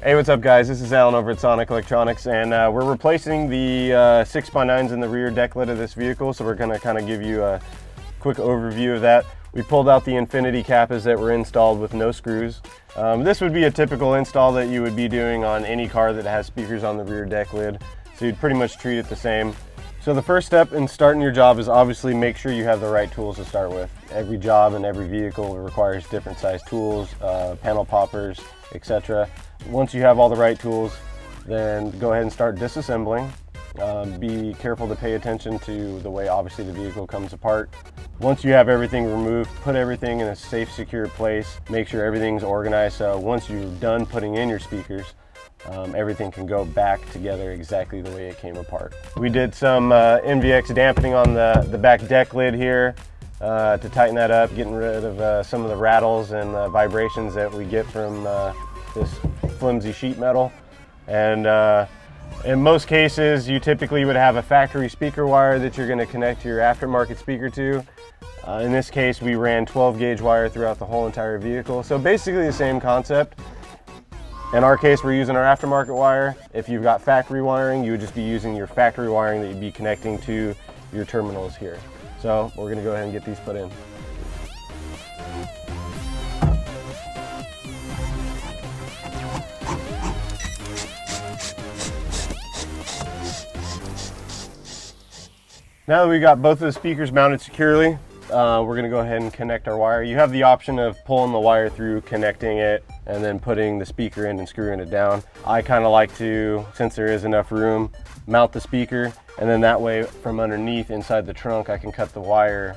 Hey, what's up guys? This is Alan over at Electronix, and we're replacing the 6x9s in the rear deck lid of this vehicle, so we're going to kind of give you a quick overview of that. We pulled out the infinity cappas that were installed with no screws. This would be a typical install that you would be doing on any car that has speakers on the rear deck lid, so you'd pretty much treat it the same. So the first step in starting your job is obviously make sure you have the right tools to start with. Every job and every vehicle requires different size tools, panel poppers, etc. Once you have all the right tools, then go ahead and start disassembling. Be careful to pay attention to the way obviously the vehicle comes apart. Once you have everything removed, put everything in a safe, secure place. Make sure everything's organized, so once you're done putting in your speakers, everything can go back together exactly the way it came apart. We did some NVX dampening on the back deck lid here to tighten that up, getting rid of some of the rattles and vibrations that we get from this flimsy sheet metal. And in most cases, you typically would have a factory speaker wire that you're going to connect your aftermarket speaker to. In this case, we ran 12 gauge wire throughout the whole entire vehicle. So basically the same concept. In our case, we're using our aftermarket wire. If you've got factory wiring, you would just be using your factory wiring that you'd be connecting to your terminals here. So we're going to go ahead and get these put in. Now that we've got both of the speakers mounted securely, we're going to go ahead and connect our wire. You have the option of pulling the wire through, connecting it, and then putting the speaker in and screwing it down. I kind of like to, since there is enough room, mount the speaker, and then that way from underneath inside the trunk I can cut the wire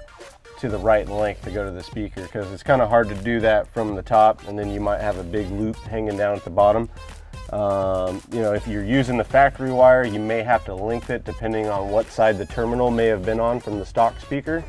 to the right length to go to the speaker, because it's kind of hard to do that from the top and then you might have a big loop hanging down at the bottom. You know, if you're using the factory wire, you may have to length it depending on what side the terminal may have been on from the stock speaker.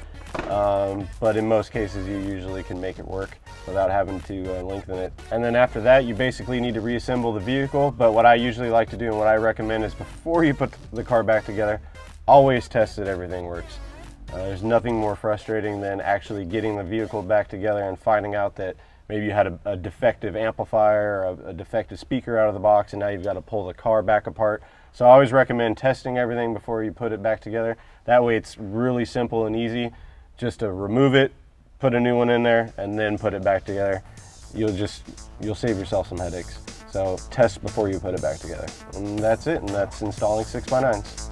But in most cases you usually can make it work without having to lengthen it. And then after that you basically need to reassemble the vehicle, but what I usually like to do and what I recommend is before you put the car back together, always test that everything works. There's nothing more frustrating than actually getting the vehicle back together and finding out that maybe you had a defective amplifier or a defective speaker out of the box and now you've got to pull the car back apart. So I always recommend testing everything before you put it back together. That way it's really simple and easy just to remove it, put a new one in there, and then put it back together. You'll save yourself some headaches. So test before you put it back together. And that's it, and that's installing 6x9s.